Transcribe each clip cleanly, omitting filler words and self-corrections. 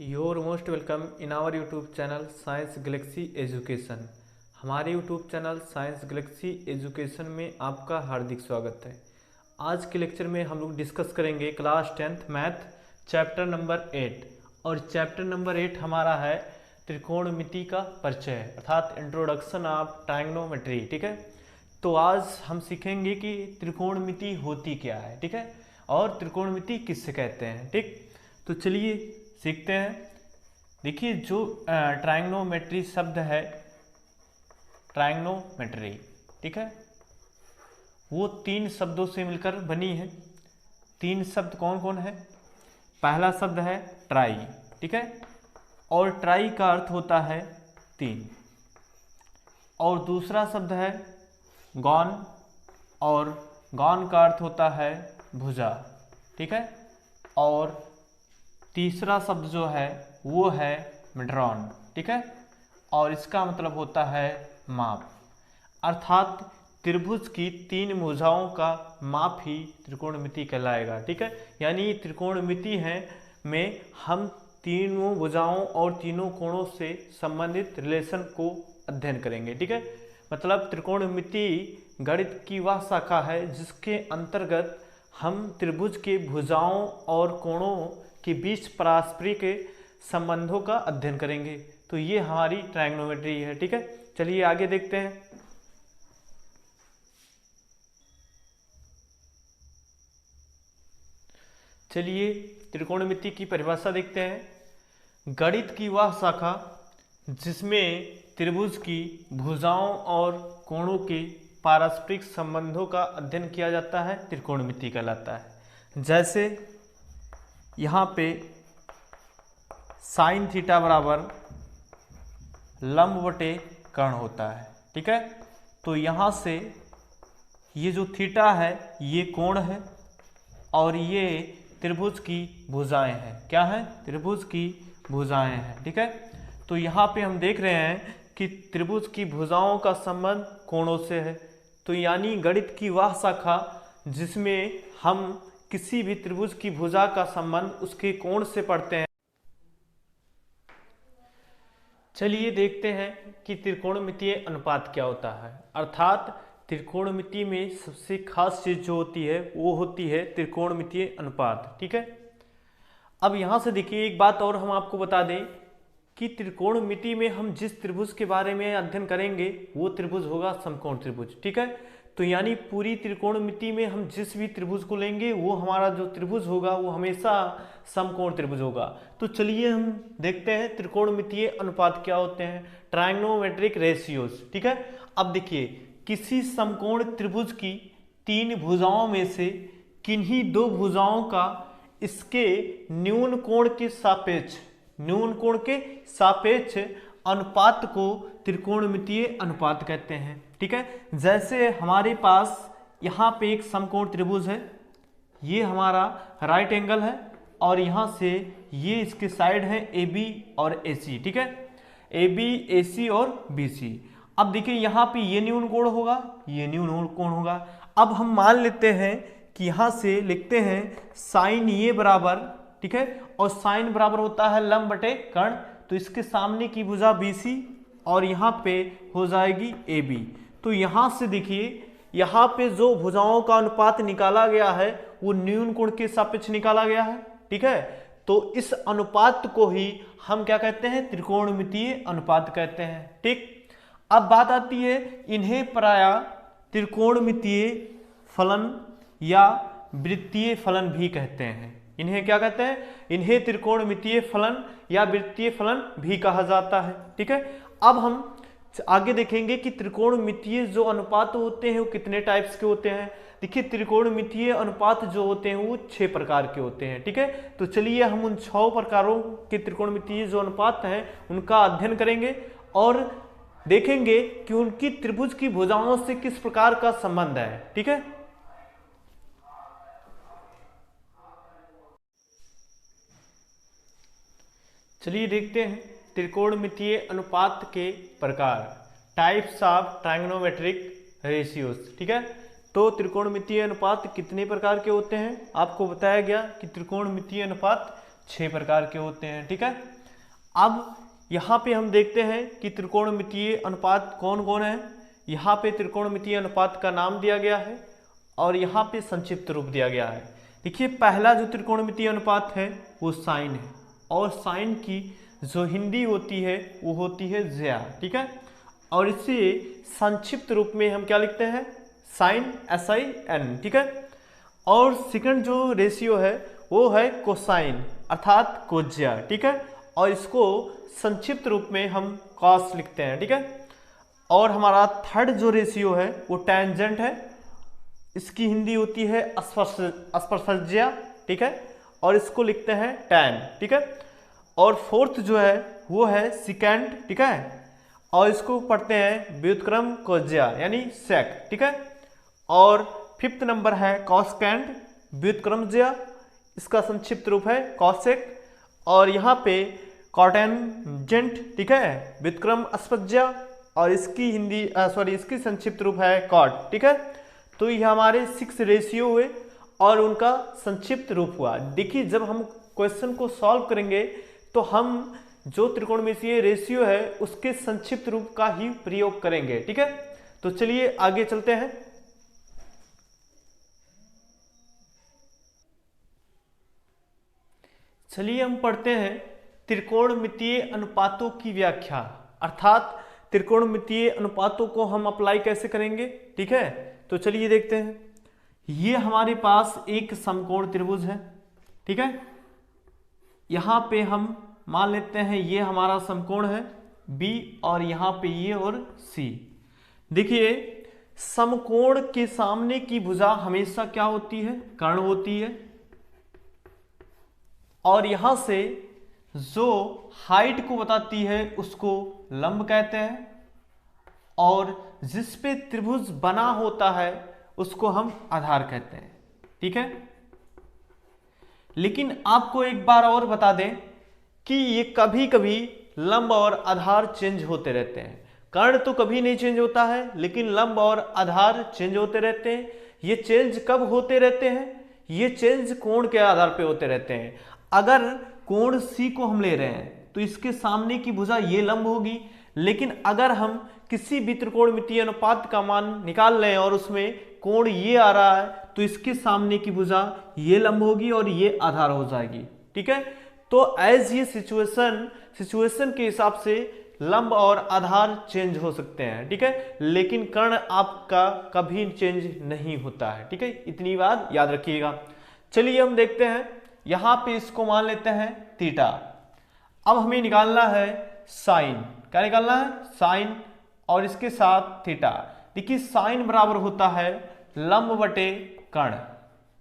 Your most welcome in our YouTube channel science galaxy education. हमारे YouTube channel science galaxy education में आपका हार्दिक स्वागत है। आज के लेक्चर में हम लोग डिस्कस करेंगे class 10th math chapter number 8 और चैप्टर नंबर 8 हमारा है त्रिकोणमिति का परिचय अर्थात इंट्रोडक्शन ऑफ ट्रायगोनोमेट्री। ठीक है, तो आज हम सीखेंगे कि त्रिकोणमिति होती क्या है, ठीक है, और त्रिकोणमिति किससे कहते हैं। ठीक, तो चलिए सीखते हैं। देखिए, जो ट्रायगोनोमेट्री शब्द है, ट्रायगोनोमेट्री, ठीक है, वो 3 शब्दों से मिलकर बनी है। 3 शब्द कौन कौन है? पहला शब्द है ट्राई, ठीक है, और ट्राई का अर्थ होता है 3। और दूसरा शब्द है गॉन, और गॉन का अर्थ होता है भुजा, ठीक है, और तीसरा शब्द जो है वो है मेड्रॉन, ठीक है, और इसका मतलब होता है माप, अर्थात त्रिभुज की 3 भुजाओं का माप ही त्रिकोणमिति कहलाएगा। ठीक है, यानी त्रिकोणमिति है में हम तीनों भुजाओं और तीनों कोणों से संबंधित रिलेशन को अध्ययन करेंगे। ठीक है, मतलब त्रिकोणमिति गणित की वह शाखा है जिसके अंतर्गत हम त्रिभुज के भुजाओं और कोणों के बीच पारस्परिक संबंधों का अध्ययन करेंगे। तो ये हमारी ट्रायगोनोमेट्री है। ठीक है, चलिए आगे देखते हैं। चलिए त्रिकोणमिति की परिभाषा देखते हैं। गणित की वह शाखा जिसमें त्रिभुज की भुजाओं और कोणों के पारस्परिक संबंधों का अध्ययन किया जाता है त्रिकोणमिति कहलाता है। जैसे यहाँ पे साइन थीटा बराबर लंब बटे कर्ण होता है। ठीक है, तो यहाँ से ये जो थीटा है ये कोण है और ये त्रिभुज की भुजाएं हैं। क्या है? त्रिभुज की भुजाएं हैं। ठीक है, तो यहाँ पे हम देख रहे हैं कि त्रिभुज की भुजाओं का संबंध कोणों से है। तो यानी गणित की वह शाखा जिसमें हम किसी भी त्रिभुज की भुजा का संबंध उसके कोण से पढ़ते हैं। चलिए देखते हैं कि त्रिकोणमितीय अनुपात क्या होता है। अर्थात त्रिकोणमिति में सबसे खास चीज जो होती है वो होती है त्रिकोणमितीय अनुपात। ठीक है, अब यहां से देखिए एक बात और हम आपको बता दें कि त्रिकोणमिति में हम जिस त्रिभुज के बारे में अध्ययन करेंगे वो त्रिभुज होगा समकोण त्रिभुज। ठीक है, तो यानी पूरी त्रिकोणमिति में हम जिस भी त्रिभुज को लेंगे वो हमारा जो त्रिभुज होगा वो हमेशा समकोण त्रिभुज होगा। तो चलिए हम देखते हैं त्रिकोणमितीय अनुपात क्या होते हैं, ट्रायगोनोमेट्रिक रेशियोज। ठीक है, अब देखिए किसी समकोण त्रिभुज की 3 भुजाओं में से किन्हीं 2 भुजाओं का इसके न्यून कोण के सापेक्ष अनुपात को त्रिकोणमितीय अनुपात कहते हैं। ठीक है, जैसे हमारे पास यहाँ पे एक समकोण त्रिभुज है, ये हमारा राइट एंगल है और यहाँ से ये इसके साइड है AB और AC। ठीक है, AB, AC और BC। अब देखिए यहाँ पे ये न्यून कोण होगा, ये न्यून कोण होगा। अब हम मान लेते हैं कि यहाँ से लिखते हैं साइन ये बराबर, ठीक है, और साइन बराबर होता है लंब बटे कर्ण, तो इसके सामने की भुजा BC और यहाँ पे हो जाएगी AB। तो यहाँ से देखिए यहाँ पे जो भुजाओं का अनुपात निकाला गया है वो न्यून कोण के सापेक्ष निकाला गया है। ठीक है, तो इस अनुपात को ही हम क्या कहते हैं? त्रिकोणमितीय अनुपात कहते हैं। ठीक, अब बात आती है इन्हें प्रायः त्रिकोणमितीय फलन या वृत्तीय फलन भी कहते हैं। इन्हें क्या कहते हैं? इन्हें त्रिकोणमितीय फलन या वृत्तीय फलन भी कहा जाता है। ठीक है, अब हम आगे देखेंगे कि त्रिकोणमितीय जो अनुपात होते हैं वो कितने टाइप्स के होते हैं। देखिए त्रिकोणमितीय अनुपात जो होते हैं वो 6 प्रकार के होते हैं। ठीक है, तो चलिए हम उन 6 प्रकारों के त्रिकोणमितीय जो अनुपात हैं उनका अध्ययन करेंगे और देखेंगे कि उनकी त्रिभुज की भुजाओं से किस प्रकार का संबंध है। ठीक है, चलिए देखते हैं त्रिकोणमितीय अनुपात के प्रकार, टाइप्स ऑफ ट्रायगोनोमेट्रिक रेशियोज। ठीक है, तो त्रिकोणमितीय अनुपात कितने प्रकार के होते हैं? आपको बताया गया कि त्रिकोणमितीय अनुपात 6 प्रकार के होते हैं। ठीक है, अब यहाँ पे हम देखते हैं कि त्रिकोणमितीय अनुपात कौन कौन है। यहाँ पे त्रिकोणमितीय अनुपात का नाम दिया गया है और यहाँ पे संक्षिप्त रूप दिया गया है। देखिए, पहला जो त्रिकोणमितीय अनुपात है वो साइन है, और साइन की जो हिंदी होती है वो होती है ज्या। ठीक है, और इसे संक्षिप्त रूप में हम क्या लिखते हैं, साइन, SIN। ठीक है, और सेकंड जो रेशियो है वो है कोसाइन अर्थात कोज्या। ठीक है, और इसको संक्षिप्त रूप में हम कॉस लिखते हैं। ठीक है, और हमारा थर्ड जो रेशियो है वो टेंजेंट है, इसकी हिंदी होती है स्पर्शज्या। ठीक है, और इसको लिखते हैं टैन। ठीक है, और फोर्थ जो है वो है सिकेंड। ठीक है, और इसको पढ़ते हैं व्युत्क्रम कोज्या यानी सेक। ठीक है, और फिफ्थ नंबर है कॉसकेंड व्युत्क्रमज्या, इसका संक्षिप्त रूप है कॉसेक। और यहाँ पे कॉटेंजेंट। ठीक है, व्युत्क्रम अस्पज्या, और इसकी हिंदी इसकी संक्षिप्त रूप है कॉट। ठीक है, तो ये हमारे 6 रेशियो हुए और उनका संक्षिप्त रूप हुआ। देखिए, जब हम क्वेश्चन को सॉल्व करेंगे तो हम जो त्रिकोणमितीय रेशियो है उसके संक्षिप्त रूप का ही प्रयोग करेंगे। ठीक है, तो चलिए आगे चलते हैं। चलिए हम पढ़ते हैं त्रिकोणमितीय अनुपातों की व्याख्या, अर्थात त्रिकोणमितीय अनुपातों को हम अप्लाई कैसे करेंगे। ठीक है, तो चलिए देखते हैं। ये हमारे पास एक समकोण त्रिभुज है। ठीक है, यहाँ पे हम मान लेते हैं ये हमारा समकोण है B, और यहाँ पे ये और C। देखिए, समकोण के सामने की भुजा हमेशा क्या होती है, कर्ण होती है, और यहां से जो हाइट को बताती है उसको लंब कहते हैं, और जिस पे त्रिभुज बना होता है उसको हम आधार कहते हैं। ठीक है, लेकिन आपको एक बार और बता दें कि ये कभी कभी लंब और आधार चेंज होते रहते हैं। कर्ण तो कभी नहीं चेंज होता है, लेकिन लंब और आधार चेंज होते रहते हैं। ये चेंज कब होते रहते हैं, ये चेंज कोण के आधार पे होते रहते हैं। अगर कोण C को हम ले रहे हैं तो इसके सामने की भुजा ये लंब होगी, लेकिन अगर हम किसी भी त्रिकोणमितीय अनुपात का मान निकाल लें और उसमें कोण ये आ रहा है तो इसके सामने की भुजा ये लंब होगी और ये आधार हो जाएगी। ठीक है, तो एज ये सिचुएशन के हिसाब से लंब और आधार चेंज हो सकते हैं। ठीक है, लेकिन कर्ण आपका कभी चेंज नहीं होता है। ठीक है, इतनी बात याद रखिएगा। चलिए हम देखते हैं, यहां पे इसको मान लेते हैं थीटा। अब हमें निकालना है साइन। क्या निकालना है, साइन, और इसके साथ थीटा। देखिए, साइन बराबर होता है लंब बटे कर्ण।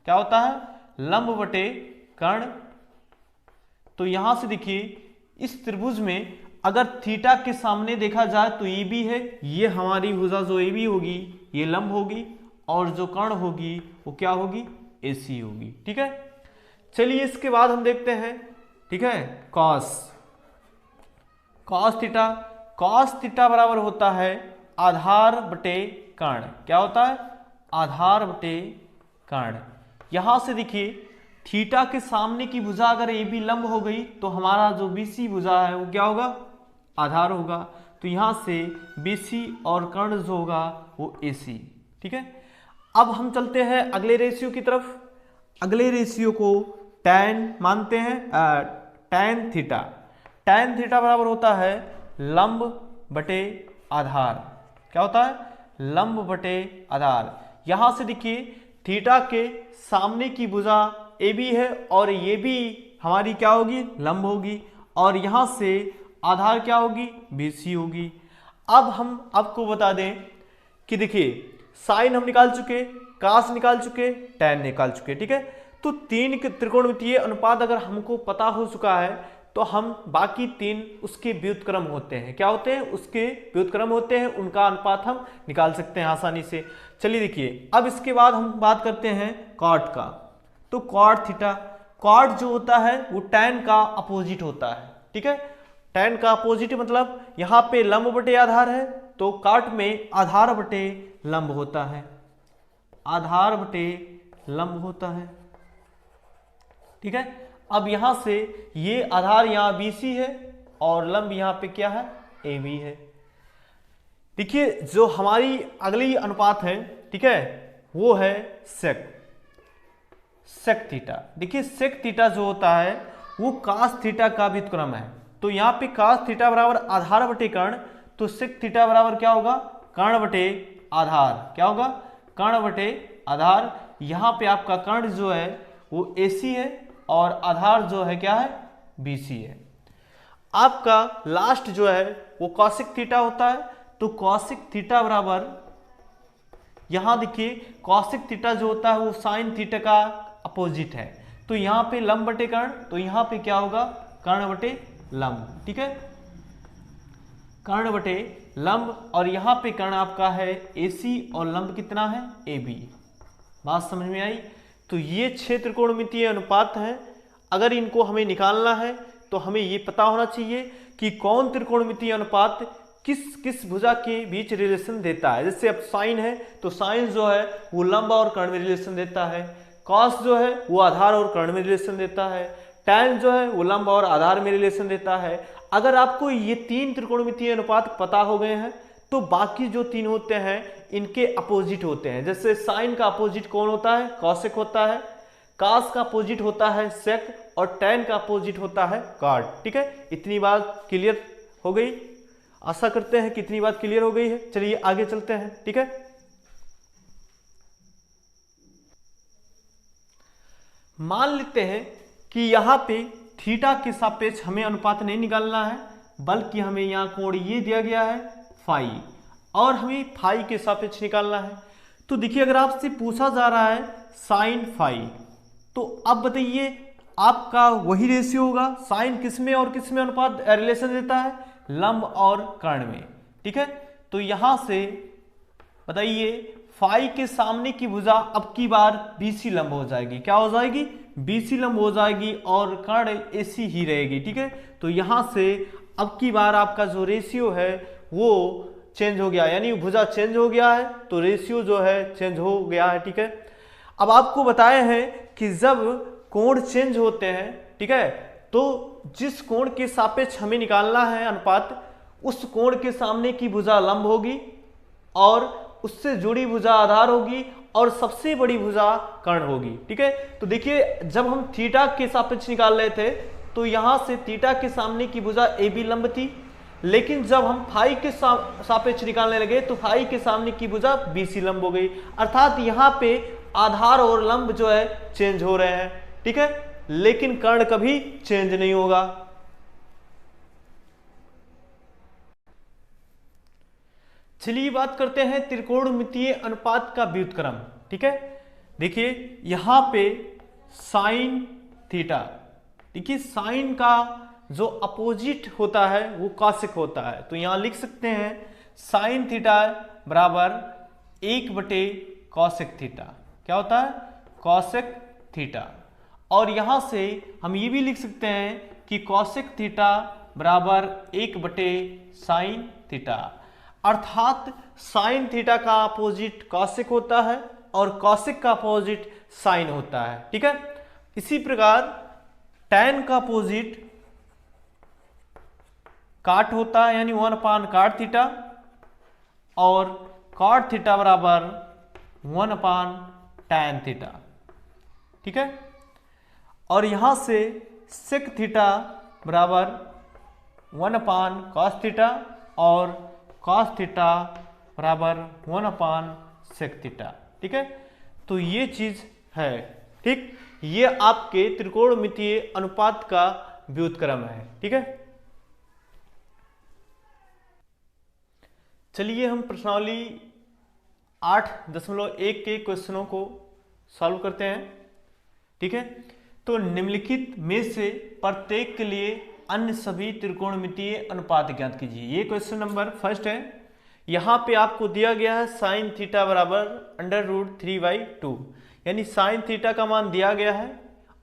क्या होता है, लंब बटे कर्ण। तो यहां से देखिए, इस त्रिभुज में अगर थीटा के सामने देखा जाए तो ये भी है, ये हमारी भुजा जो AB होगी ये लंब होगी, और जो कर्ण होगी वो क्या होगी, AC होगी। ठीक है, चलिए इसके बाद हम देखते हैं। ठीक है, कॉस थीटा बराबर होता है आधार बटे कर्ण। क्या होता है, आधार बटे कर्ण। यहां से देखिए, थीटा के सामने की भुजा अगर AB लंब हो गई तो हमारा जो BC भुजा है वो क्या होगा, आधार होगा। तो यहां से BC और कर्ण जो होगा वो AC। ठीक है, अब हम चलते हैं अगले रेशियो की तरफ। अगले रेशियो को टैन मानते हैं, टैन थीटा बराबर होता है लंब बटे आधार। क्या होता है, लंब बटे आधार। यहां से देखिए, थीटा के सामने की भुजा AB है और ये भी हमारी क्या होगी, लंब होगी, और यहां से आधार क्या होगी, BC होगी। अब हम आपको बता दें कि देखिए, साइन हम निकाल चुके, कास निकाल चुके, टैन निकाल चुके। ठीक है, तो 3 त्रिकोणमितीय अनुपात अगर हमको पता हो चुका है तो हम बाकी 3 उसके व्युत्क्रम होते हैं। क्या होते हैं, उसके व्युत्क्रम होते हैं, उनका अनुपात हम निकाल सकते हैं आसानी से। चलिए देखिए, अब इसके बाद हम बात करते हैं कॉट का। तो कॉट थीटा, कॉट जो होता है वो टैन का अपोजिट होता है। ठीक है, टैन का अपोजिट मतलब यहाँ पे लंब बटे आधार है, तो कॉट में आधार बटे लंब होता है, आधार बटे लंब होता है। ठीक है, अब यहां से ये आधार यहाँ BC है और लंब यहाँ पे क्या है, AB है। देखिए जो हमारी अगली अनुपात है, ठीक है, वो है सेक थीटा। देखिए सेक थीटा जो होता है वो कास थीटा का व्युत्क्रम है। तो यहाँ पे कास थीटा बराबर आधार बटे कर्ण, तो सेक थीटा बराबर क्या होगा, कर्ण बटे आधार। क्या होगा, कर्ण बटे आधार। यहाँ पे आपका कर्ण जो है वो AC है और आधार जो है क्या है, BC है। आपका लास्ट जो है वो कॉसिक थीटा होता है। तो कॉसिक थीटा बराबर, यहां देखिए कॉसिक थीटा जो होता है वो साइन थीटा का अपोजिट है। तो यहां पे लंब बटे कर्ण, तो यहां पे क्या होगा, कर्ण बटे लंब। ठीक है, कर्ण बटे लंब, और यहां पे कर्ण आपका है AC और लंब कितना है, AB। बात समझ में आई। तो ये 6 त्रिकोणमितीय अनुपात हैं। अगर इनको हमें निकालना है तो हमें ये पता होना चाहिए कि कौन त्रिकोणमितीय अनुपात किस किस भुजा के बीच रिलेशन देता है। जैसे अब साइन है तो साइन जो है वो लंब और कर्ण में रिलेशन देता है, कॉस जो है वो आधार और कर्ण में रिलेशन देता है, टैन जो है वो लंब और आधार में रिलेशन देता है। अगर आपको ये 3 त्रिकोणमितीय अनुपात पता हो गए हैं तो बाकी जो 3 होते हैं इनके अपोजिट होते हैं। जैसे साइन का अपोजिट कौन होता है, कॉसेक होता है, कास का अपोजिट होता है सेक, और टैन का अपोजिट होता है कॉट। ठीक है, इतनी बात क्लियर हो गई। आशा करते हैं कि इतनी बात क्लियर हो गई है। चलिए आगे चलते हैं। ठीक है, मान लेते हैं कि यहां पे थीटा के सापेक्ष हमें अनुपात नहीं निकालना है, बल्कि हमें यहां कोण ये दिया गया है फाई, और हमें फाई के सापेक्ष निकालना है। तो देखिए अगर आपसे पूछा जा रहा है साइन फाई, तो अब बताइए आपका वही रेशियो होगा, साइन किस में और किस में अनुपात रिलेशन देता है, लंब और कर्ण में। ठीक है, तो यहां से बताइए फाई के सामने की भुजा अब की बार BC लंब हो जाएगी। क्या हो जाएगी, BC लंब हो जाएगी, और कर्ण AC ही रहेगी। ठीक है, तो यहां से अब की बार आपका जो रेशियो है वो चेंज हो गया, यानी भुजा चेंज हो गया है, तो रेशियो जो है चेंज हो गया है। ठीक है, अब आपको बताए हैं कि जब कोण चेंज होते हैं, ठीक है, तो जिस कोण के सापेक्ष हमें निकालना है अनुपात, उस कोण के सामने की भुजा लंब होगी और उससे जुड़ी भुजा आधार होगी और सबसे बड़ी भुजा कर्ण होगी। ठीक है, तो देखिए जब हम थीटा के सापेक्ष निकाल रहे थे तो यहां से थीटा के सामने की भुजा AB लंब थी, लेकिन जब हम फाई के सापेक्ष निकालने लगे तो फाई के सामने की भुजा BC लंब हो गई। अर्थात यहां पे आधार और लंब जो है चेंज हो रहे हैं। ठीक है, लेकिन कर्ण कभी चेंज नहीं होगा। चलिए बात करते हैं त्रिकोणमितीय अनुपात का व्युत्क्रम। ठीक है, देखिए यहां पे साइन थीटा, देखिए साइन का जो अपोजिट होता है वो कॉसेक होता है। तो यहां लिख सकते हैं साइन थीटा बराबर 1 बटे कॉसेक थीटा। क्या होता है, कॉसेक थीटा। और यहां से हम ये भी लिख सकते हैं कि कॉसेक थीटा बराबर 1 बटे साइन थीटा। अर्थात साइन थीटा का अपोजिट कॉसेक होता है और कॉसेक का अपोजिट साइन होता है। ठीक है, इसी प्रकार टैन का अपोजिट काट होता है, यानी 1/cot थीटा, और cot थीटा बराबर 1/tan थीटा। ठीक है, और यहां से सेक थीटा बराबर 1/cos थीटा और cos थीटा बराबर 1/sec थीटा। ठीक है, तो ये चीज है। ठीक, ये आपके त्रिकोणमितीय अनुपात का व्युत्क्रम है। ठीक है, चलिए हम प्रश्नावली 8.1 के क्वेश्चनों को सॉल्व करते हैं। ठीक है, तो निम्नलिखित में से प्रत्येक के लिए अन्य सभी त्रिकोणमितीय अनुपात ज्ञात कीजिए। ये क्वेश्चन नंबर फर्स्ट है। यहां पे आपको दिया गया है साइन थीटा बराबर √3/2, यानी साइन थीटा का मान दिया गया है,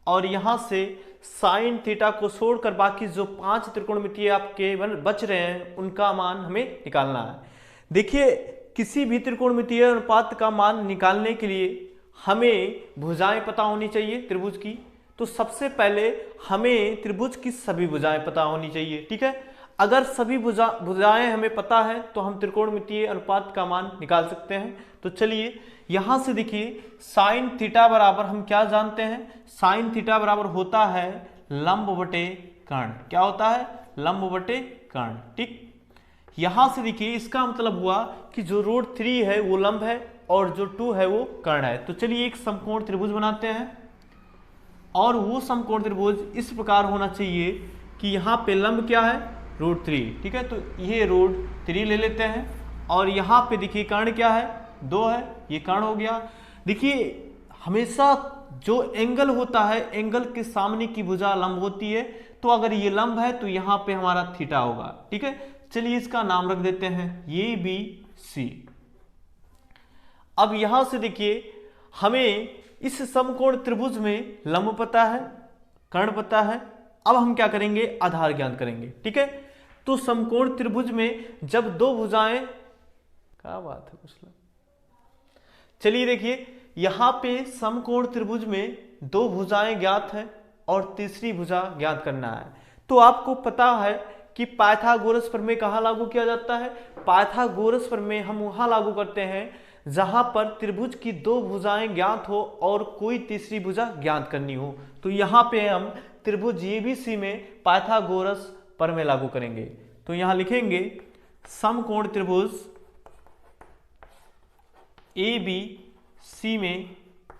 और यहां से साइन थीटा को छोड़कर बाकी जो 5 त्रिकोणमितीय आपके बच रहे हैं उनका मान हमें निकालना है। देखिए किसी भी त्रिकोणमितीय अनुपात का मान निकालने के लिए हमें भुजाएं पता होनी चाहिए त्रिभुज की। तो सबसे पहले हमें त्रिभुज की सभी भुजाएं पता होनी चाहिए, ठीक है। अगर सभी भुजाएं हमें पता है तो हम त्रिकोणमितीय अनुपात का मान निकाल सकते हैं। तो चलिए यहां से देखिए, साइन थीटा बराबर हम क्या जानते हैं, साइन थीटा बराबर होता है लंब बटे कर्ण। क्या होता है, लंब बटे कर्ण, ठीक। यहां से देखिए इसका मतलब हुआ कि जो √3 है वो लंब है और जो 2 है वो कर्ण है। तो चलिए एक समकोण त्रिभुज बनाते हैं, और वो समकोण त्रिभुज इस प्रकार होना चाहिए कि यहाँ पे लंब क्या है, √3, ठीक है। तो ये √3 ले लेते हैं, और यहाँ पे देखिए कर्ण क्या है, 2 है, ये कर्ण हो गया। देखिए हमेशा जो एंगल होता है, एंगल के सामने की भुजा लंब होती है, तो अगर ये लंब है तो यहाँ पे हमारा थीटा होगा, ठीक है। चलिए इसका नाम रख देते हैं ABC। अब यहां से देखिए हमें इस समकोण त्रिभुज में लंब पता है, कर्ण पता है। अब हम क्या करेंगे, आधार ज्ञात करेंगे, ठीक है। तो समकोण त्रिभुज में जब दो भुजाएं, क्या बात है कुछ लोग, चलिए देखिए यहां पे समकोण त्रिभुज में दो भुजाएं ज्ञात है और तीसरी भुजा ज्ञात करना है। तो आपको पता है कि पाइथागोरस प्रमेय कहां लागू किया जाता है, पाइथागोरस प्रमेय हम वहां लागू करते हैं जहां पर त्रिभुज की दो भुजाएं ज्ञात हो और कोई तीसरी भुजा ज्ञात करनी हो। तो यहां पे हम त्रिभुज ABC में पाइथागोरस प्रमेय लागू करेंगे। तो यहां लिखेंगे समकोण त्रिभुज ABC में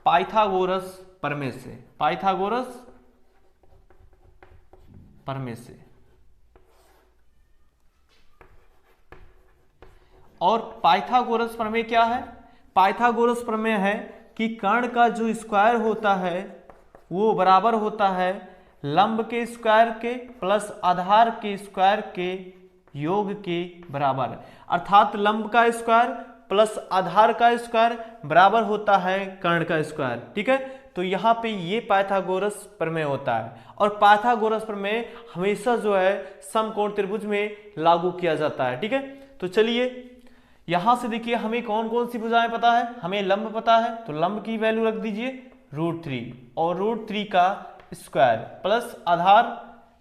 पाइथागोरस प्रमेय से, पाइथागोरस प्रमेय से। और पाइथागोरस प्रमेय क्या है, पाइथागोरस प्रमेय है कि कर्ण का जो स्क्वायर होता है वो बराबर होता है लंब के स्क्वायर के प्लस आधार के स्क्वायर के योग के बराबर। अर्थात लंब का स्क्वायर प्लस आधार का स्क्वायर बराबर होता है कर्ण का स्क्वायर, ठीक है। तो यहाँ पे ये पाइथागोरस प्रमेय होता है, और पाइथागोरस प्रमेय हमेशा जो है समकोण त्रिभुज में लागू किया जाता है, ठीक है। तो चलिए यहां से देखिए हमें कौन कौन सी भुजाएं पता है, हमें लंब पता है, तो लंब की वैल्यू रख दीजिए √3, और √3 का स्क्वायर प्लस आधार,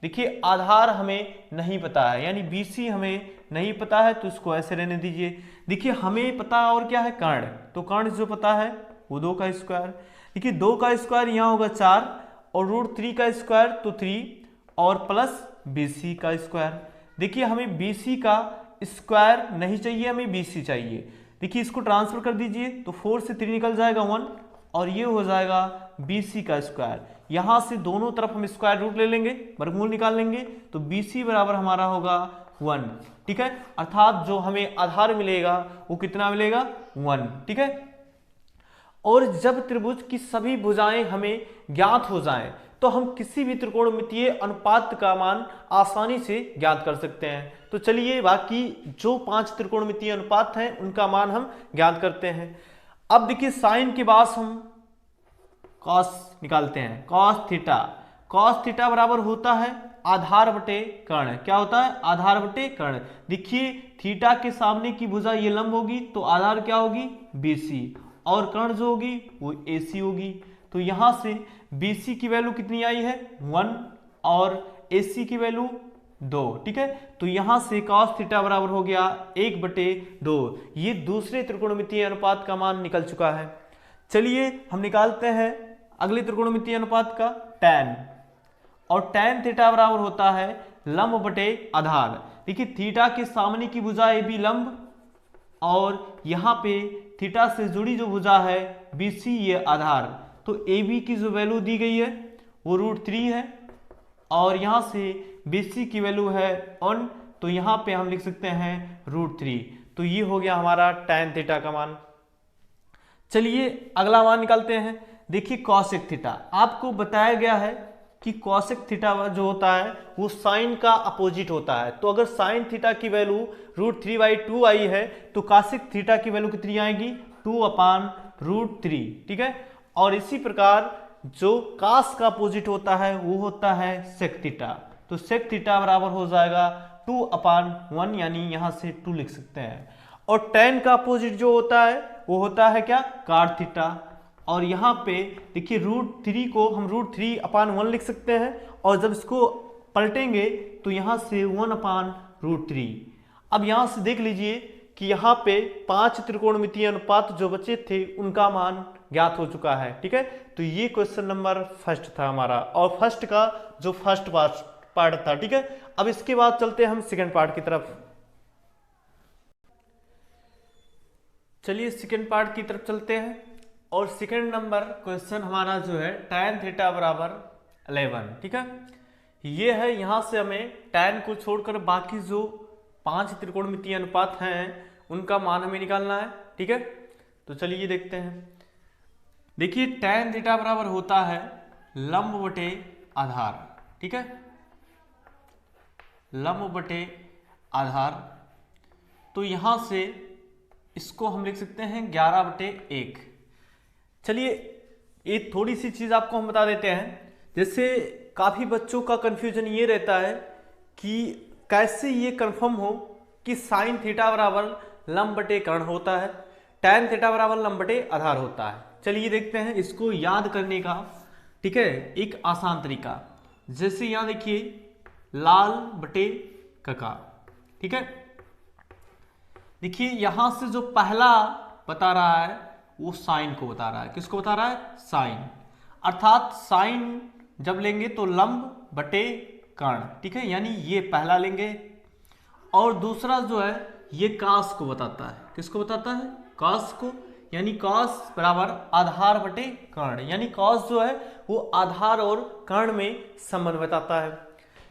देखिए आधार हमें नहीं पता है, यानी BC हमें नहीं पता है, तो इसको ऐसे रहने दीजिए। देखिए हमें पता और क्या है, कर्ण, तो कर्ण जो पता है वो 2 का स्क्वायर। देखिए 2 का स्क्वायर यहाँ होगा 4, और √3 का स्क्वायर तो 3, और प्लस BC का स्क्वायर। देखिए हमें BC का स्क्वायर नहीं चाहिए, हमें BC चाहिए। देखिए इसको ट्रांसफर कर दीजिए, तो 4 से 3 निकल जाएगा 1, और ये हो जाएगा BC का स्क्वायर। यहां से दोनों तरफ हम स्क्वायर रूट ले लेंगे, वर्गमूल निकाल लेंगे, तो BC बराबर हमारा होगा 1, ठीक है। अर्थात जो हमें आधार मिलेगा वो कितना मिलेगा, 1, ठीक है। और जब त्रिभुज की सभी भुजाएं हमें ज्ञात हो जाएं तो हम किसी भी त्रिकोणमितीय अनुपात का मान आसानी से ज्ञात कर सकते हैं। तो चलिए बाकी जो 5 त्रिकोणमितीय अनुपात हैं उनका मान हम ज्ञात करते हैं। अब देखिए साइन के बाद हम कॉस निकालते हैं, कॉस थीटा। कॉस थीटा बराबर होता है आधार बटे कर्ण। क्या होता है, आधार बटे कर्ण। देखिए थीटा के सामने की भुजा ये लंब होगी, तो आधार क्या होगी, BC, और कर्ण जो होगी वो AC होगी। तो यहां से BC की वैल्यू कितनी आई है, 1, और AC की वैल्यू 2, ठीक है। तो यहां से cos थीटा बराबर हो गया 1/2। ये दूसरे त्रिकोणमितीय अनुपात का मान निकल चुका है। चलिए हम निकालते हैं अगले त्रिकोणमितीय अनुपात का tan, और tan थीटा बराबर होता है लंब बटे आधार। देखिए थीटा के सामने की भुजा AB लंब, और यहां पे थीटा से जुड़ी जो भुजा है BC ये आधार। तो AB की जो वैल्यू दी गई है वो √3 है, और यहां से BC की वैल्यू है 1, तो यहां पे हम लिख सकते हैं √3। तो ये हो गया हमारा tan थीटा का मान। चलिए अगला मान निकालते हैं। देखिए कॉसेक थीटा, आपको बताया गया है कि कॉसेक थीटा जो होता है वो साइन का अपोजिट होता है। तो अगर साइन थीटा की वैल्यू √3/2 आई है तो कॉसेक थीटा की वैल्यू कितनी आएगी, 2/√3, ठीक है। और इसी प्रकार जो कास का अपोजिट होता है वो होता है सेक थीटा। तो सेक थीटा बराबर हो जाएगा 2/1, यानी यहां से 2 लिख सकते हैं। और tan का अपोजिट जो होता है वो होता है क्या, कॉट थीटा। और यहाँ पे देखिए √3 को हम √3/1 लिख सकते हैं, और जब इसको पलटेंगे तो यहाँ से 1/√3। अब यहाँ से देख लीजिए कि यहाँ पे 5 त्रिकोणमितीय अनुपात जो बचे थे उनका मान ज्ञात हो चुका है। ठीक है, तो ये क्वेश्चन नंबर फर्स्ट था हमारा, और फर्स्ट का जो फर्स्ट पार्ट था। ठीक है, अब इसके बाद चलते हैं हम सेकेंड पार्ट की तरफ। चलिए सेकेंड पार्ट की तरफ चलते हैं, और सेकेंड नंबर क्वेश्चन हमारा जो है tan थीटा बराबर 11। ठीक है, ये है, यहां से हमें tan को छोड़कर बाकी जो 5 त्रिकोणमितीय अनुपात हैं उनका मान हमें निकालना है। ठीक है, तो चलिए देखते हैं। देखिए tan थीटा बराबर होता है लंब बटे आधार। ठीक है, लंब बटे आधार, तो यहां से इसको हम लिख सकते हैं 11/1। चलिए एक थोड़ी सी चीज आपको हम बता देते हैं, जैसे काफी बच्चों का कंफ्यूजन ये रहता है कि कैसे ये कंफर्म हो कि साइन थीटा बराबर लंब बटे कर्ण होता है, tan थीटा बराबर लंब बटे आधार होता है। चलिए देखते हैं इसको याद करने का। ठीक है, एक आसान तरीका, जैसे यहां देखिए लाल बटे कका। ठीक है, देखिए यहां से जो पहला बता रहा है वो साइन को बता रहा है। किसको बता रहा है? साइन, अर्थात साइन जब लेंगे तो लंब बटे कर्ण। ठीक है, यानी ये पहला लेंगे, और दूसरा जो है ये कास को बताता है। किसको बताता है? कास को, यानी कास बराबर आधार बटे कर्ण, यानी कास जो है वो आधार और कर्ण में संबंध बताता है।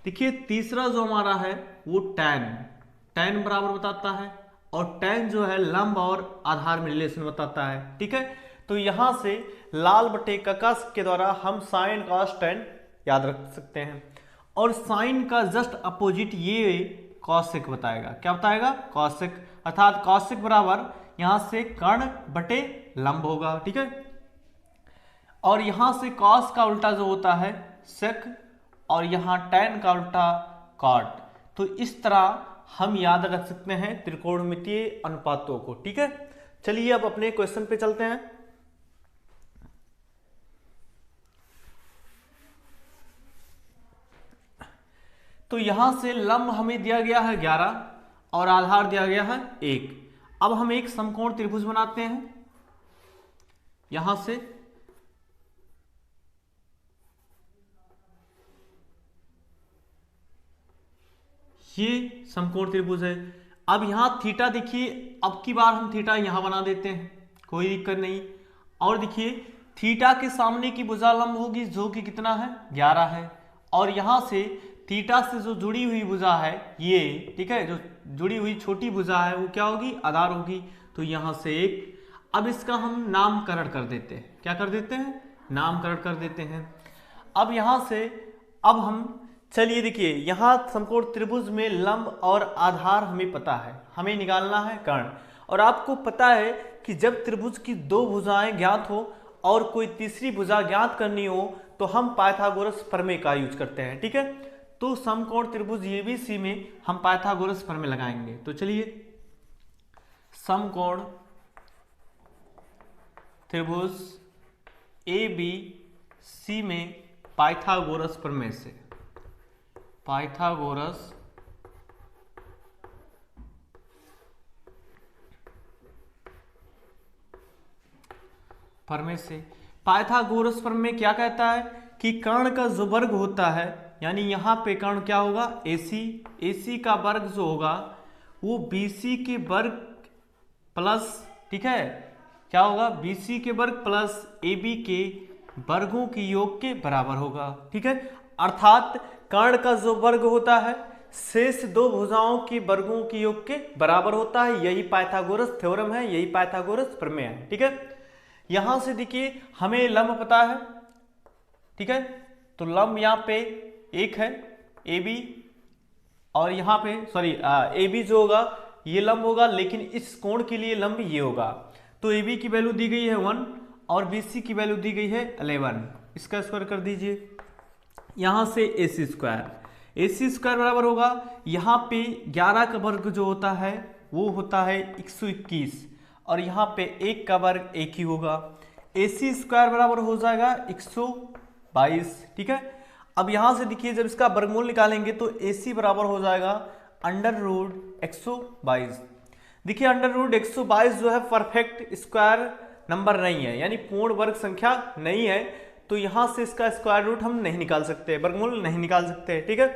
देखिए तीसरा जो हमारा है वो tan बराबर बताता है, और tan जो है लंब और आधार में रिलेशन बताता है। ठीक है, तो यहां से लाल बटे कका के द्वारा हम साइन कॉस tan याद रख सकते हैं, और साइन का जस्ट अपोजिट ये कॉसेक बताएगा। क्या बताएगा? कॉसेक, अर्थात कॉसेक बराबर यहां से कर्ण बटे लंब होगा। ठीक है, और यहां से कॉस का उल्टा जो होता है सेक, और यहां tan का उल्टा कॉट। तो इस तरह हम याद रख सकते हैं त्रिकोणमितीय अनुपातों को। ठीक है, चलिए अब अपने क्वेश्चन पे चलते हैं। तो यहां से लंब हमें दिया गया है 11 और आधार दिया गया है 1। अब हम एक समकोण त्रिभुज बनाते हैं। यहां से ये समकोण त्रिभुज है। अब यहां थीटा देखिए, अब की बार हम थीटा यहां बना देते हैं, कोई दिक्कत नहीं। और देखिए थीटा के सामने की भुजा लंब होगी जो कि कितना है? 11 है, और यहां से थीटा से जो जुड़ी हुई भुजा है ये, ठीक है, जो जुड़ी हुई छोटी भुजा है वो क्या होगी? आधार होगी। तो यहां से 1। अब इसका हम नामकरण कर देते हैं। क्या कर देते हैं? नामकरण कर देते हैं। अब यहां से अब हम चलिए देखिए, यहां समकोण त्रिभुज में लंब और आधार हमें पता है, हमें निकालना है कर्ण। और आपको पता है कि जब त्रिभुज की 2 भुजाएं ज्ञात हो और कोई तीसरी भुजा ज्ञात करनी हो तो हम पाइथागोरस प्रमेय का यूज करते हैं। ठीक है, तो समकोण त्रिभुज एबीसी में हम पाइथागोरस प्रमेय लगाएंगे। तो चलिए समकोण त्रिभुज एबीसी में पाइथागोरस प्रमेय से, पाइथागोरस प्रमेय से, पाइथागोरस प्रमेय क्या कहता है कि कर्ण का जो वर्ग होता है, यानी यहां पे कर्ण क्या होगा? AC का वर्ग जो होगा वो BC के वर्ग प्लस, ठीक है, क्या होगा? BC के वर्ग प्लस AB के वर्गों के योग के बराबर होगा। ठीक है, अर्थात कर्ण का जो वर्ग होता है शेष 2 भुजाओं के वर्गों के योग के बराबर होता है। यही पाइथागोरस थ्योरम है, यही पाइथागोरस प्रमेय है। ठीक है, यहां से देखिए हमें लंब पता है। ठीक है, तो लंब यहां पे 1 है AB, और यहां पे सॉरी AB जो होगा ये लंब होगा, लेकिन इस कोण के लिए लंब ये होगा। तो AB की वैल्यू दी गई है 1 और BC की वैल्यू दी गई है 11। इसका स्क्वायर कर दीजिए, यहां से AC स्क्वायर बराबर होगा, यहां पे 11 का वर्ग जो होता है वो होता है 121, और यहाँ पे 1 का वर्ग 1 ही होगा। AC स्क्वायर बराबर हो जाएगा 122, ठीक है। अब यहां से देखिए जब इसका वर्गमूल निकालेंगे तो AC बराबर हो जाएगा अंडर रूट 122। देखिए अंडर रूट 122 जो है परफेक्ट स्क्वायर नंबर नहीं है, यानी पूर्ण वर्ग संख्या नहीं है, तो यहां से इसका स्क्वायर रूट हम नहीं निकाल सकते, वर्गमूल नहीं निकाल सकते, ठीक है।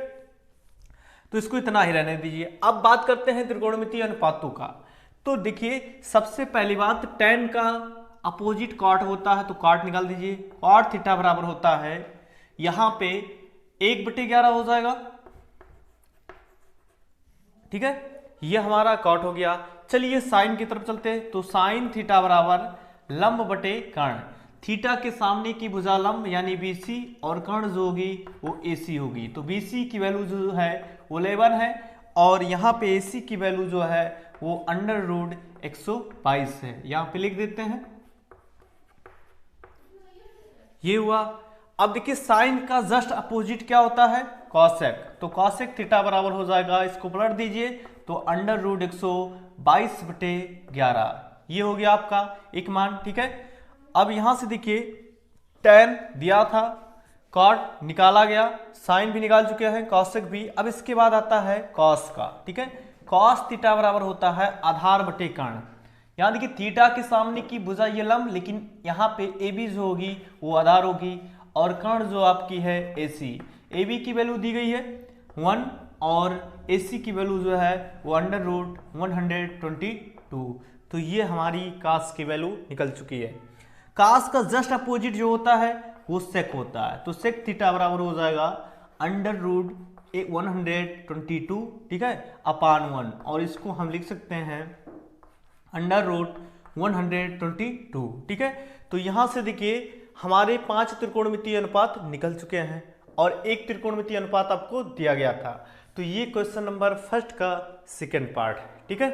तो इसको इतना ही रहने दीजिए। अब बात करते हैं त्रिकोणमितीय अनुपातों का। तो देखिए सबसे पहली बात tan का अपोजिट कॉट होता है, तो कॉट निकाल दीजिए। कॉट थीटा बराबर होता है यहां पे 1/11 हो जाएगा, ठीक है। ये हमारा कॉट हो गया। चलिए साइन की तरफ चलते हैं। तो साइन थीटा बराबर लंब बटे कर्ण, थीटा के सामने की भुजा लंब यानी BC और कर्ण जो होगी वो AC होगी। तो BC की वैल्यू जो है वो 11 है और यहाँ पे AC की वैल्यू जो है वो अंडर रूट 122 है। यहाँ पे लिख देते हैं, ये हुआ। अब देखिए साइन का जस्ट अपोजिट क्या होता है, कॉसेक। तो कॉसेक थीटा बराबर हो जाएगा, इसको पलट दीजिए तो अंडर रूट 122/11, ये हो गया आपका एक मान, ठीक है। अब यहां से देखिए tan दिया था, कॉट निकाला गया, साइन भी निकाल चुके हैं, कॉसेक भी। अब इसके बाद आता है कॉस का, ठीक है। कॉस थीटा बराबर होता है आधार बटे कर्ण। यहां देखिए थीटा के सामने की भुजा ये लंब, लेकिन यहाँ पे AB जो होगी वो आधार होगी और कर्ण जो आपकी है AC। AB की वैल्यू दी गई है 1 और AC की वैल्यू जो है वो अंडर रूट 122। तो ये हमारी कास की वैल्यू निकल चुकी है। कास का जस्ट अपोजिट जो होता है वो सेक होता है। तो सेक थीटा बराबर हो जाएगा अंडर रूट 122, ठीक है, अपान 1, और इसको हम लिख सकते हैं अंडर रूट 122, ठीक है। तो यहां से देखिए हमारे 5 त्रिकोणमितीय अनुपात निकल चुके हैं और एक त्रिकोणमितीय अनुपात आपको दिया गया था। तो ये क्वेश्चन नंबर फर्स्ट का सेकेंड पार्ट है, ठीक है।